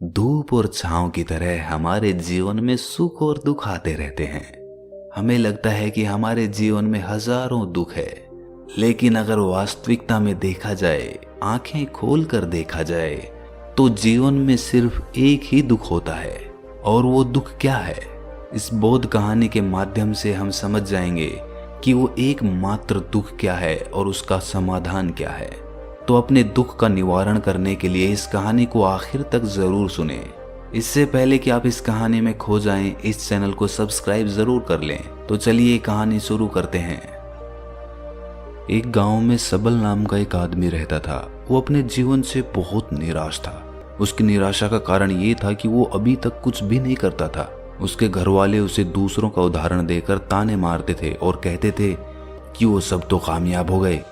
धूप और छांव की तरह हमारे जीवन में सुख और दुख आते रहते हैं। हमें लगता है कि हमारे जीवन में हजारों दुख है, लेकिन अगर वास्तविकता में देखा जाए, आंखें खोलकर देखा जाए, तो जीवन में सिर्फ एक ही दुख होता है। और वो दुख क्या है? इस बोध कहानी के माध्यम से हम समझ जाएंगे कि वो एकमात्र दुख क्या है और उसका समाधान क्या है। तो अपने दुख का निवारण करने के लिए इस कहानी को आखिर तक जरूर सुने। इससे पहले कि आप इस कहानी में खो जाएं, इस चैनल को सब्सक्राइब जरूर कर लें। तो चलिए कहानी शुरू करते हैं। एक गांव में सबल नाम का एक आदमी रहता था। वो अपने जीवन से बहुत निराश था। उसकी निराशा का कारण ये था कि वो अभी तक कुछ भी नहीं करता था। उसके घर वाले उसे दूसरों का उदाहरण देकर ताने मारते थे और कहते थे कि वो सब तो कामयाब हो गए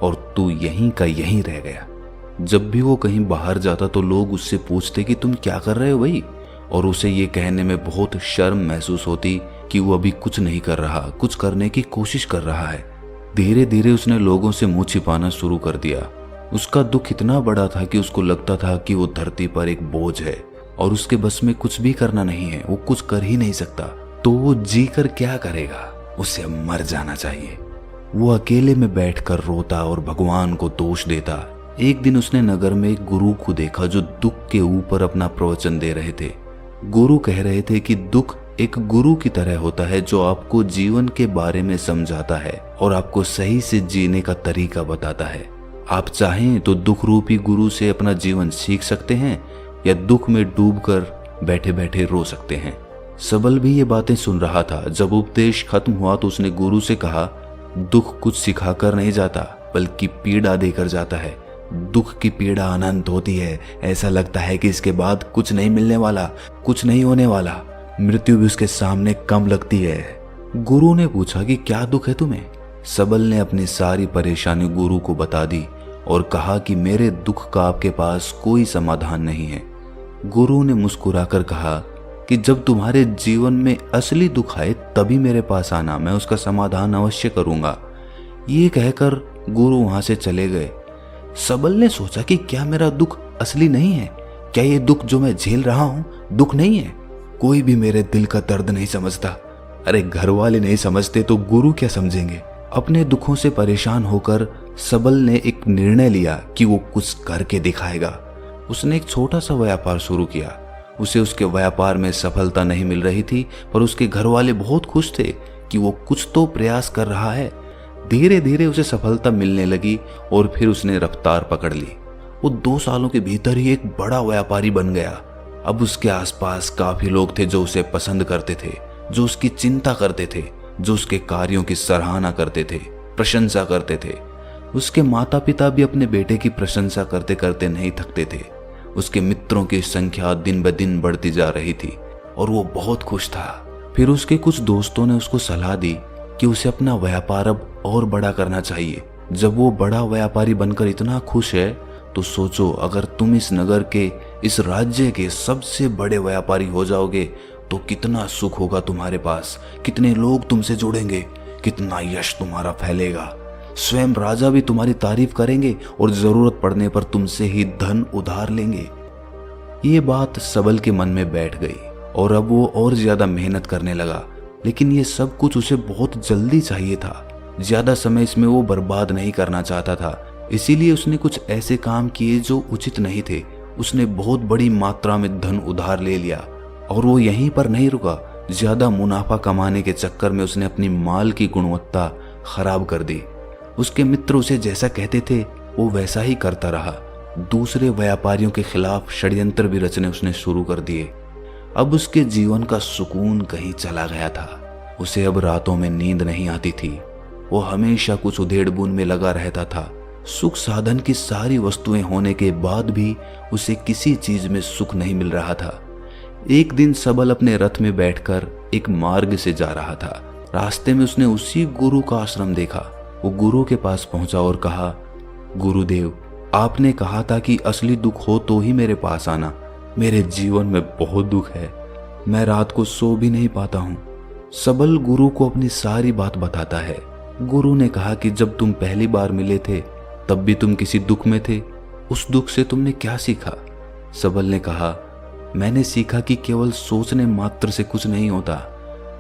और तू यहीं का यहीं रह गया। जब भी वो कहीं बाहर जाता तो लोग उससे पूछते कि तुम क्या कर रहे हो भाई, और उसे ये कहने में बहुत शर्म महसूस होती कि वो अभी कुछ नहीं कर रहा, कुछ करने की कोशिश कर रहा है। धीरे धीरे उसने लोगों से मुंह छिपाना शुरू कर दिया। उसका दुख इतना बड़ा था कि उसको लगता था कि वो धरती पर एक बोझ है और उसके बस में कुछ भी करना नहीं है, वो कुछ कर ही नहीं सकता। तो वो जी कर क्या करेगा? उसे अब मर जाना चाहिए। वो अकेले में बैठकर रोता और भगवान को दोष देता। एक दिन उसने नगर में एक गुरु को देखा जो दुख के ऊपर अपना प्रवचन दे रहे थे। गुरु कह रहे थे कि दुख एक गुरु की तरह होता है जो आपको जीवन के बारे में समझाता है और आपको सही से जीने का तरीका बताता है। आप चाहें तो दुख रूपी गुरु से अपना जीवन सीख सकते हैं या दुख में डूबकर बैठे बैठे रो सकते हैं। सबल भी ये बातें सुन रहा था। जब उपदेश खत्म हुआ तो उसने गुरु से कहा, दुख कुछ सिखाकर नहीं जाता बल्कि पीड़ा देकर जाता है। दुख की पीड़ा अनंत होती है। ऐसा लगता है कि इसके बाद कुछ नहीं मिलने वाला, कुछ नहीं होने वाला। मृत्यु भी उसके सामने कम लगती है। गुरु ने पूछा कि क्या दुख है तुम्हें? सबल ने अपनी सारी परेशानी गुरु को बता दी और कहा कि मेरे दुख का आपके पास कोई समाधान नहीं है। गुरु ने मुस्कुराकर कहा कि जब तुम्हारे जीवन में असली दुख आए तभी मेरे पास आना, मैं उसका समाधान अवश्य करूंगा। ये कहकर गुरु वहां से चले गए। सबल ने सोचा कि क्या मेरा दुख असली नहीं है? क्या ये दुख जो मैं झेल रहा हूं दुख नहीं है? कोई भी मेरे दिल का दर्द नहीं समझता। अरे घर वाले नहीं समझते तो गुरु क्या समझेंगे? अपने दुखों से परेशान होकर सबल ने एक निर्णय लिया कि वो कुछ करके दिखाएगा। उसने एक छोटा सा व्यापार शुरू किया। उसे उसके व्यापार में सफलता नहीं मिल रही थी, पर उसके घर वाले बहुत खुश थे कि वो कुछ तो प्रयास कर रहा है। धीरे धीरे उसे सफलता मिलने लगी और फिर उसने रफ्तार पकड़ ली। वो 2 सालों के भीतर ही एक बड़ा व्यापारी बन गया। अब उसके आसपास काफी लोग थे जो उसे पसंद करते थे, जो उसकी चिंता करते थे, जो उसके कार्यों की सराहना करते थे, प्रशंसा करते थे। उसके माता पिता भी अपने बेटे की प्रशंसा करते करते नहीं थकते थे। उसके मित्रों की संख्या दिन ब दिन बढ़ती जा रही थी और वो बहुत खुश था। फिर उसके कुछ दोस्तों ने उसको सलाह दी कि उसे अपना व्यापार अब और बड़ा करना चाहिए। जब वो बड़ा व्यापारी बनकर इतना खुश है तो सोचो, अगर तुम इस नगर के, इस राज्य के सबसे बड़े व्यापारी हो जाओगे तो कितना सुख होगा तुम्हारे पास, कितने लोग तुमसे जुड़ेंगे, कितना यश तुम्हारा फैलेगा। स्वयं राजा भी तुम्हारी तारीफ करेंगे और जरूरत पड़ने पर तुमसे ही धन उधार लेंगे। ये बात सबल के मन में बैठ गई और अब वो और ज्यादा मेहनत करने लगा। लेकिन ये सब कुछ उसे बहुत जल्दी चाहिए था। ज्यादा समय इसमें वो बर्बाद नहीं करना चाहता था। इसीलिए उसने कुछ ऐसे काम किए जो उचित नहीं थे। उसने बहुत बड़ी मात्रा में धन उधार ले लिया और वो यहीं पर नहीं रुका। ज्यादा मुनाफा कमाने के चक्कर में उसने अपनी माल की गुणवत्ता खराब कर दी। उसके मित्र उसे जैसा कहते थे वो वैसा ही करता रहा। दूसरे व्यापारियों के खिलाफ षड्यंत्र भी रचने उसने शुरू कर दिए। अब उसके जीवन का सुकून कहीं चला गया था। उसे अब रातों में नींद नहीं आती थी। वो हमेशा कुछ उधेड़-बुन में लगा रहता था। सुख साधन की सारी वस्तुएं होने के बाद भी उसे किसी चीज में सुख नहीं मिल रहा था। एक दिन सबल अपने रथ में बैठकर एक मार्ग से जा रहा था। रास्ते में उसने उसी गुरु का आश्रम देखा। वो गुरु के पास पहुंचा और कहा, गुरुदेव, आपने कहा था कि असली दुख हो तो ही मेरे पास आना। मेरे जीवन में बहुत दुख है, मैं रात को सो भी नहीं पाता हूँ। सबल गुरु को अपनी सारी बात बताता है। गुरु ने कहा कि जब तुम पहली बार मिले थे तब भी तुम किसी दुख में थे, उस दुख से तुमने क्या सीखा? सबल ने कहा, मैंने सीखा कि केवल सोचने मात्र से कुछ नहीं होता।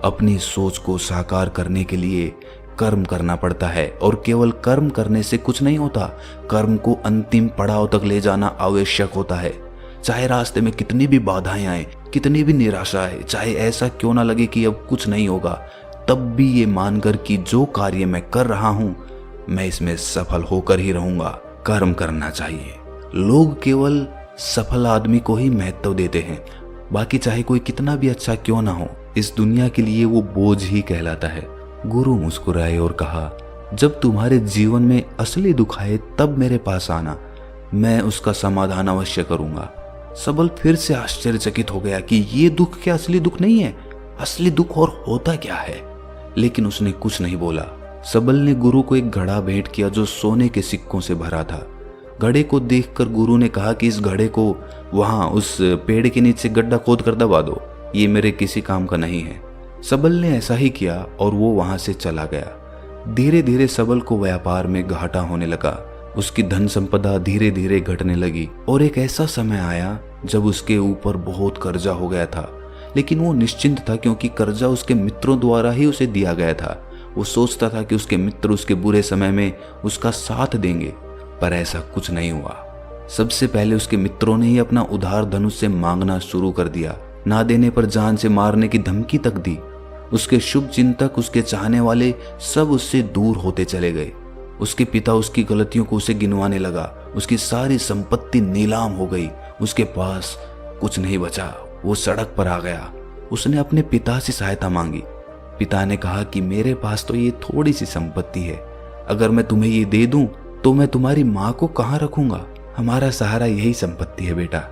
अपनी सोच को साकार करने के लिए कर्म करना पड़ता है, और केवल कर्म करने से कुछ नहीं होता। कर्म को अंतिम पड़ाव तक ले जाना आवश्यक होता है। चाहे रास्ते में कितनी भी बाधाएं आए, कितनी भी निराशा आए, चाहे ऐसा क्यों ना लगे कि अब कुछ नहीं होगा, तब भी ये मानकर कि जो कार्य मैं कर रहा हूं मैं इसमें सफल होकर ही रहूंगा, कर्म करना चाहिए। लोग केवल सफल आदमी को ही महत्व देते हैं, बाकी चाहे कोई कितना भी अच्छा क्यों ना हो, इस दुनिया के लिए वो बोझ ही कहलाता है। गुरु मुस्कुराए और कहा, जब तुम्हारे जीवन में असली दुख आए तब मेरे पास आना, मैं उसका समाधान अवश्य करूंगा। सबल फिर से आश्चर्यचकित हो गया कि ये दुख क्या असली दुख नहीं है? असली दुख और होता क्या है? लेकिन उसने कुछ नहीं बोला। सबल ने गुरु को एक घड़ा भेंट किया जो सोने के सिक्कों से भरा था। घड़े को देखकर गुरु ने कहा कि इस घड़े को वहां उस पेड़ के नीचे गड्ढा खोद कर दबा दो, ये मेरे किसी काम का नहीं है। सबल ने ऐसा ही किया और वो वहां से चला गया। धीरे धीरे सबल को व्यापार में घाटा होने लगा। उसकी धन संपदा धीरे धीरे घटने लगी और एक ऐसा समय आया जब उसके ऊपर बहुत कर्जा हो गया था। लेकिन वो निश्चिंत था, क्योंकि कर्जा उसके मित्रों द्वारा ही उसे दिया गया था। वो सोचता था कि उसके मित्र उसके बुरे समय में उसका साथ देंगे, पर ऐसा कुछ नहीं हुआ। सबसे पहले उसके मित्रों ने ही अपना उधार धन उससे मांगना शुरू कर दिया। ना देने पर जान से मारने की धमकी तक दी। उसके शुभ चिंतक, उसके चाहने वाले सब उससे दूर होते चले गए। उसके पिता उसकी गलतियों को उसे गिनवाने लगा। उसकी सारी संपत्ति नीलाम हो गई। उसके पास कुछ नहीं बचा। वो सड़क पर आ गया। उसने अपने पिता से सहायता मांगी। पिता ने कहा कि मेरे पास तो ये थोड़ी सी संपत्ति है, अगर मैं तुम्हें ये दे दूं तो मैं तुम्हारी माँ को कहाँ रखूंगा? हमारा सहारा यही संपत्ति है बेटा।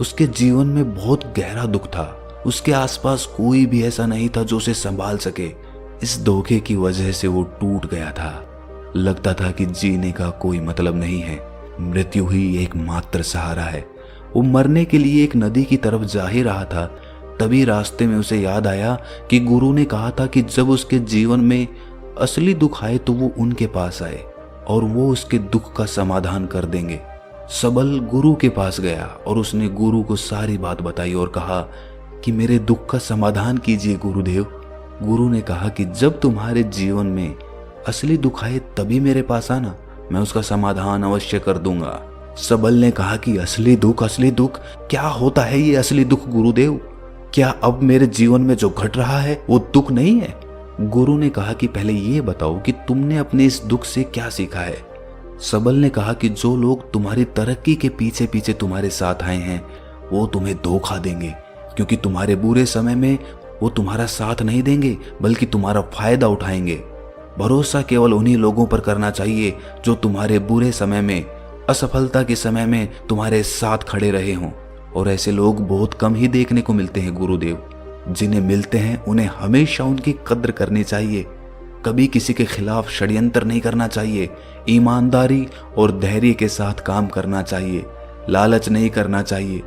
उसके जीवन में बहुत गहरा दुख था। उसके आसपास कोई भी ऐसा नहीं था जो उसे संभाल सके। इस धोखे की वजह से वो टूट गया था। लगता था कि जीने का कोई मतलब नहीं है, मृत्यु ही एकमात्र सहारा है। वो मरने के लिए एक नदी की तरफ जा ही रहा था, तभी रास्ते में उसे याद आया कि गुरु ने कहा था कि जब उसके जीवन में असली दुख आए तो वो उनके पास आए और वो उसके दुख का समाधान कर देंगे। सबल गुरु के पास गया और उसने गुरु को सारी बात बताई और कहा कि मेरे दुख का समाधान कीजिए गुरुदेव। गुरु ने कहा कि जब तुम्हारे जीवन में असली दुख आए तभी मेरे पास आना, मैं उसका समाधान अवश्य कर दूंगा। सबल ने कहा कि असली दुख क्या होता है ये असली दुख गुरुदेव? क्या अब मेरे जीवन में जो घट रहा है वो दुख नहीं है? गुरु ने कहा कि पहले ये बताओ कि तुमने अपने इस दुख से क्या सीखा है। सबल ने कहा कि जो लोग तुम्हारी तरक्की के पीछे पीछे तुम्हारे साथ आए हैं वो तुम्हें धोखा देंगे, क्योंकि तुम्हारे बुरे समय में वो तुम्हारा साथ नहीं देंगे बल्कि तुम्हारा फायदा उठाएंगे। भरोसा केवल उन्हीं लोगों पर करना चाहिए जो तुम्हारे बुरे समय में, असफलता के समय में तुम्हारे साथ खड़े रहे हों। और ऐसे लोग बहुत कम ही देखने को मिलते हैं गुरुदेव। जिन्हें मिलते हैं उन्हें हमेशा उनकी कद्र करनी चाहिए। कभी किसी के खिलाफ षड्यंत्र नहीं करना चाहिए। ईमानदारी और धैर्य के साथ काम करना चाहिए। लालच नहीं करना चाहिए।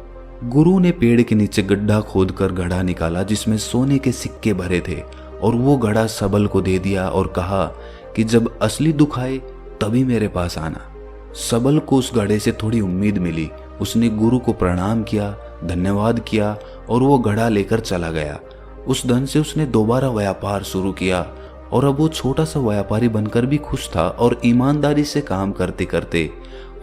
गुरु ने पेड़ के नीचे गड्ढा खोदकर घड़ा निकाला जिसमें सोने के सिक्के भरे थे और वो घड़ा सबल को दे दिया और कहा कि जब असली दुख आए तभी मेरे पास आना। सबल को उस घड़े से थोड़ी उम्मीद मिली। उसने गुरु को प्रणाम किया, धन्यवाद किया और वो घड़ा लेकर चला गया। उस धन से उसने दोबारा व्यापार शुरू किया और अब वो छोटा सा व्यापारी बनकर भी खुश था और ईमानदारी से काम करते करते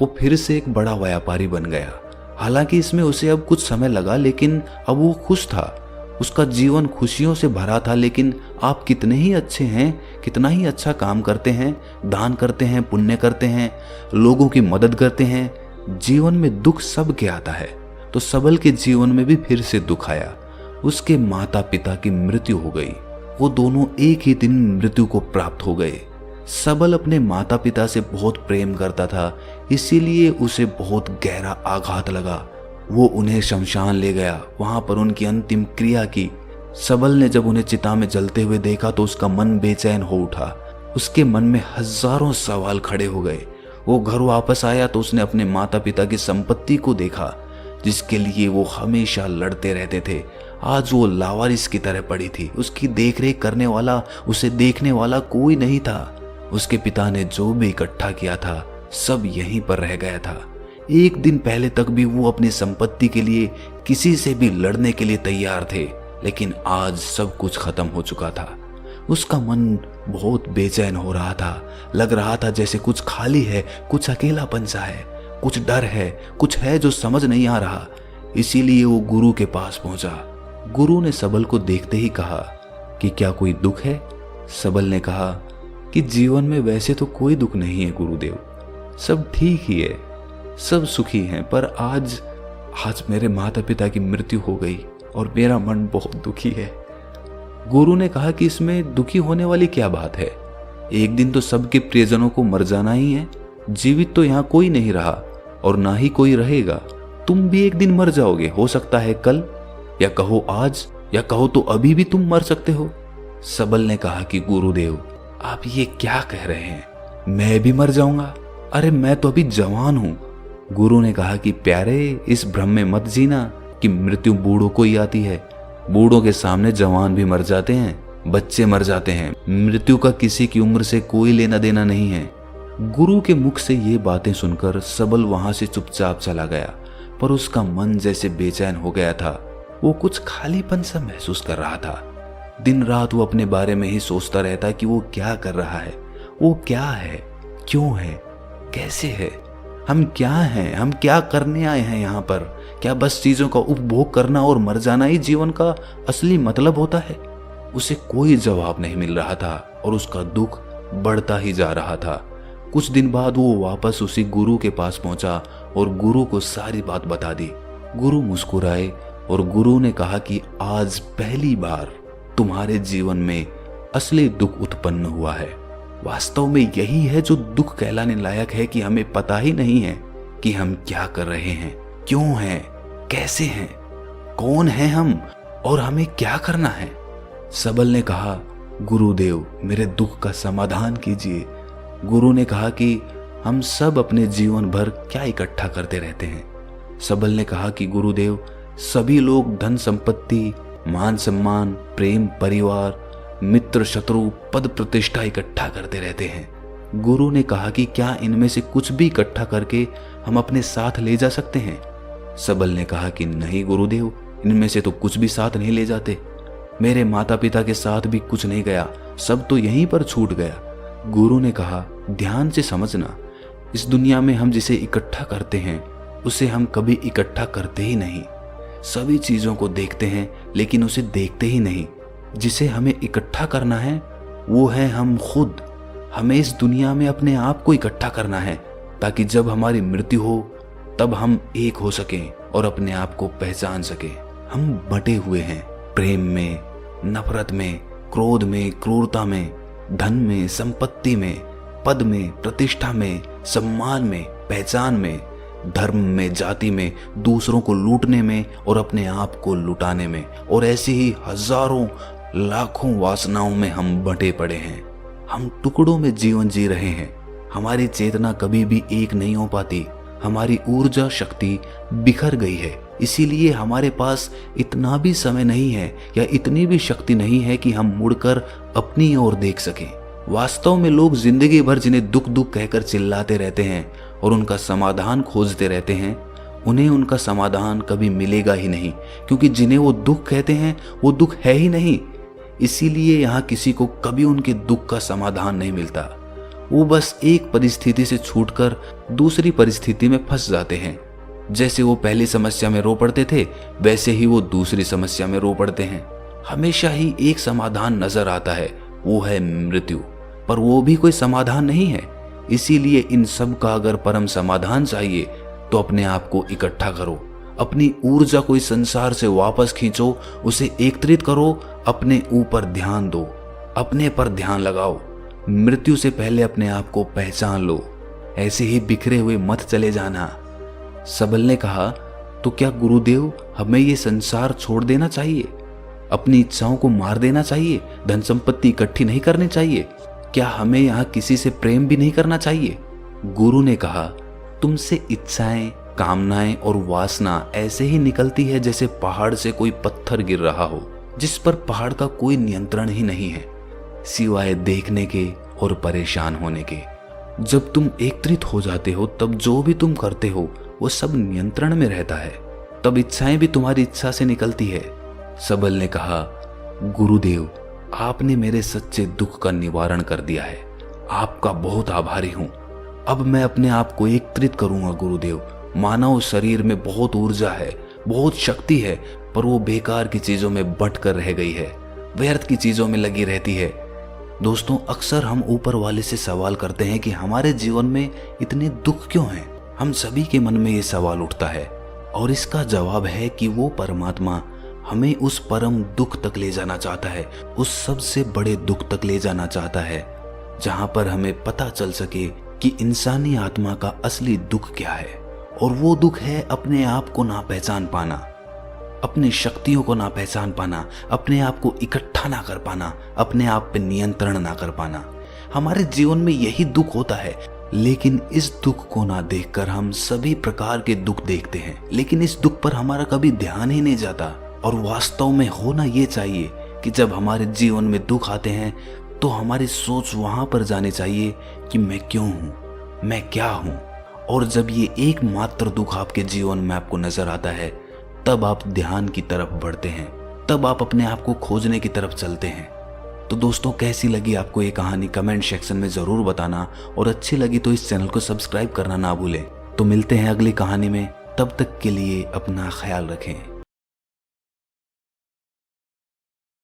वो फिर से एक बड़ा व्यापारी बन गया। हालांकि इसमें उसे अब कुछ समय लगा, लेकिन अब वो खुश था। उसका जीवन खुशियों से भरा था। लेकिन आप कितने ही अच्छे हैं, कितना ही अच्छा काम करते हैं, दान करते हैं, पुण्य करते हैं, लोगों की मदद करते हैं, जीवन में दुख सबके आता है। तो सबल के जीवन में भी फिर से दुख आया। उसके माता पिता की मृत्यु हो गई। वो दोनों एक ही दिन मृत्यु को प्राप्त हो गए। सबल अपने माता पिता से बहुत प्रेम करता था, इसीलिए उसे बहुत गहरा आघात लगा। वो उन्हें शमशान ले गया, वहां पर उनकी अंतिम क्रिया की। सबल ने जब उन्हें चिता में जलते हुए देखा तो उसका मन बेचैन हो उठा। उसके मन में हजारों सवाल खड़े हो गए। वो घर वापस आया तो उसने अपने माता पिता की संपत्ति को देखा जिसके लिए वो हमेशा लड़ते रहते थे। आज वो लावारिस की तरह पड़ी थी। उसकी देखरेख करने वाला, उसे देखने वाला कोई नहीं था। उसके पिता ने जो भी इकट्ठा किया था सब यहीं पर रह गया था। एक दिन पहले तक भी वो अपनी संपत्ति के लिए किसी से भी लड़ने के लिए तैयार थे, लेकिन आज सब कुछ खत्म हो चुका था। उसका मन बहुत बेचैन हो रहा था। लग रहा था जैसे कुछ खाली है, कुछ अकेलापन सा है, कुछ डर है, कुछ है जो समझ नहीं आ रहा। इसीलिए वो गुरु के पास पहुंचा। गुरु ने सबल को देखते ही कहा कि क्या कोई दुख है? सबल ने कहा कि जीवन में वैसे तो कोई दुख नहीं है गुरुदेव, सब ठीक ही है, सब सुखी हैं, पर आज मेरे माता पिता की मृत्यु हो गई और मेरा मन बहुत दुखी है। गुरु ने कहा कि इसमें दुखी होने वाली क्या बात है? एक दिन तो सबके प्रियजनों को मर जाना ही है। जीवित तो यहाँ कोई नहीं रहा और ना ही कोई रहेगा। तुम भी एक दिन मर जाओगे, हो सकता है कल, या कहो आज, या कहो तो अभी भी तुम मर सकते हो। सबल ने कहा कि गुरुदेव आप ये क्या कह रहे हैं? मैं भी मर जाऊंगा? अरे मैं तो अभी जवान हूं। गुरु ने कहा कि प्यारे, इस भ्रम में मत जीना कि मृत्यु बूढ़ों को ही आती है। बूढ़ों के सामने जवान भी मर जाते हैं, बच्चे मर जाते हैं। मृत्यु का किसी की उम्र से कोई लेना देना नहीं है। गुरु के मुख से ये बातें सुनकर सबल वहां से चुपचाप चला गया, पर उसका मन जैसे बेचैन हो गया था। वो कुछ खालीपन सा महसूस कर रहा था। दिन रात वो अपने बारे में ही सोचता रहता कि वो क्या कर रहा है, वो क्या है, क्यों है, कैसे है, हम क्या हैं, हम क्या करने आए हैं यहाँ पर? क्या बस चीजों का उपभोग करना और मर जाना ही जीवन का असली मतलब होता है? उसे कोई जवाब नहीं मिल रहा था और उसका दुख बढ़ता ही जा रहा था। कुछ दिन बाद वो वापस उसी गुरु के पास पहुंचा और गुरु को सारी बात बता दी। गुरु मुस्कुराए और गुरु ने कहा कि आज पहली बार तुम्हारे जीवन में असली दुख उत्पन्न हुआ है। वास्तव में यही है जो दुख कहलाने लायक है कि हमें पता ही नहीं है कि हम क्या कर रहे हैं, क्यों हैं, कैसे हैं, कौन हैं हम और हमें क्या करना है। सबल ने कहा गुरुदेव मेरे दुख का समाधान कीजिए। गुरु ने कहा कि हम सब अपने जीवन भर क्या इकट्ठा करते रहते हैं। सबल ने कहा कि गुरुदेव सभी लोग धन संपत्ति, मान सम्मान, प्रेम, परिवार, मित्र, शत्रु, पद प्रतिष्ठा इकट्ठा करते रहते हैं। गुरु ने कहा कि क्या इनमें से कुछ भी इकट्ठा करके हम अपने साथ ले जा सकते हैं? सबल ने कहा कि नहीं गुरुदेव, इनमें से तो कुछ भी साथ नहीं ले जाते। मेरे माता पिता के साथ भी कुछ नहीं गया, सब तो यहीं पर छूट गया। गुरु ने कहा ध्यान से समझना, इस दुनिया में हम जिसे इकट्ठा करते हैं उसे हम कभी इकट्ठा करते ही नहीं। सभी चीजों को देखते हैं लेकिन उसे देखते ही नहीं। जिसे हमें इकट्ठा करना है वो है हम खुद। हमें इस दुनिया में अपने आप को इकट्ठा करना है ताकि जब हमारी मृत्यु हो तब हम एक हो सकें और अपने आप को पहचान सकें। हम बटे हुए हैं प्रेम में, नफरत में, क्रोध में, क्रूरता में, धन में, संपत्ति में, पद में, प्रतिष्ठा में, सम्मान में, पहचान में, धर्म में, जाति में, दूसरों को लूटने में और अपने आप को लुटाने में, और ऐसी ही हजारों लाखों वासनाओं में हम बंटे पड़े हैं। हम टुकड़ों में जीवन जी रहे हैं। हमारी चेतना कभी भी एक नहीं हो पाती। हमारी ऊर्जा शक्ति बिखर गई है। इसीलिए हमारे पास इतना भी समय नहीं है या इतनी भी शक्ति नहीं है कि हम मुड़कर अपनी ओर देख सकें। वास्तव में लोग जिंदगी भर जिन्हें दुख दुख कहकर चिल्लाते रहते हैं और उनका समाधान खोजते रहते हैं, उन्हें उनका समाधान कभी मिलेगा ही नहीं, क्योंकि जिन्हें वो दुख कहते हैं वो दुख है ही नहीं। इसीलिए यहाँ किसी को कभी उनके दुख का समाधान नहीं मिलता। वो बस एक परिस्थिति से छूटकर दूसरी परिस्थिति में फंस जाते हैं। जैसे वो पहली समस्या में रो पड़ते थे वैसे ही वो दूसरी समस्या में रो पड़ते हैं। हमेशा ही एक समाधान नजर आता है, वो है मृत्यु, पर वो भी कोई समाधान नहीं है। इसीलिए इन सब का अगर परम समाधान चाहिए तो अपने आप को इकट्ठा करो, अपनी ऊर्जा को इस संसार से वापस खींचो, उसे एकत्रित करो, अपने ऊपर ध्यान दो, अपने पर ध्यान लगाओ। मृत्यु से पहले अपने आप को पहचान लो, ऐसे ही बिखरे हुए मत चले जाना। सबल ने कहा तो क्या गुरुदेव हमें ये संसार छोड़ देना चाहिए, अपनी इच्छाओं को मार देना चाहिए, धन संपत्ति इकट्ठी नहीं करनी चाहिए? क्या हमें यहाँ किसी से प्रेम भी नहीं करना चाहिए? गुरु ने कहा तुमसे इच्छाएं, कामनाएं और वासना ऐसे ही निकलती है जैसे पहाड़ से कोई पत्थर गिर रहा हो, जिस पर पहाड़ का कोई नियंत्रण ही नहीं है सिवाय देखने के और परेशान होने के। जब तुम एकत्रित हो जाते हो तब जो भी तुम करते हो वो सब नियंत्रण में रहता है, तब इच्छाएं भी तुम्हारी इच्छा से निकलती है। सबल ने कहा, गुरुदेव, आपने मेरे सच्चे दुख का निवारण कर दिया है, आपका बहुत आभारी हूं। अब मैं अपने आप को एकत्रित करूंगा गुरुदेव। मानव शरीर में बहुत ऊर्जा है, बहुत शक्ति है, पर वो बेकार की चीजों में बट कर रह गई है, व्यर्थ की चीजों में लगी रहती है। दोस्तों, अक्सर हम ऊपर वाले से सवाल करते हैं कि हमारे जीवन में इतने दुख क्यों हैं। हम सभी के मन में ये सवाल उठता है और इसका जवाब है कि वो परमात्मा हमें उस परम दुख तक ले जाना चाहता है, उस सबसे बड़े दुख तक ले जाना चाहता है, जहां पर हमें पता चल सके कि इंसानी आत्मा का असली दुख क्या है। और वो दुख है अपने आप को ना पहचान पाना, अपनी शक्तियों को ना पहचान पाना, अपने आप को इकट्ठा ना कर पाना, अपने आप पे नियंत्रण ना कर पाना। हमारे जीवन में यही दुख होता है, लेकिन इस दुख को ना देखकर हम सभी प्रकार के दुख देखते हैं, लेकिन इस दुख पर हमारा कभी ध्यान ही नहीं जाता। और वास्तव में होना ये चाहिए कि जब हमारे जीवन में दुख आते हैं तो हमारी सोच वहां पर जानी चाहिए कि मैं क्यों हूं, मैं क्या हूं। और जब ये एकमात्र दुख आपके जीवन में आपको नजर आता है, तब आप ध्यान की तरफ बढ़ते हैं, तब आप अपने आप को खोजने की तरफ चलते हैं। तो दोस्तों, कैसी लगी आपको ये कहानी कमेंट सेक्शन में जरूर बताना, और अच्छी लगी तो इस चैनल को सब्सक्राइब करना ना भूलें। तो मिलते हैं अगली कहानी में, तब तक के लिए अपना ख्याल रखें।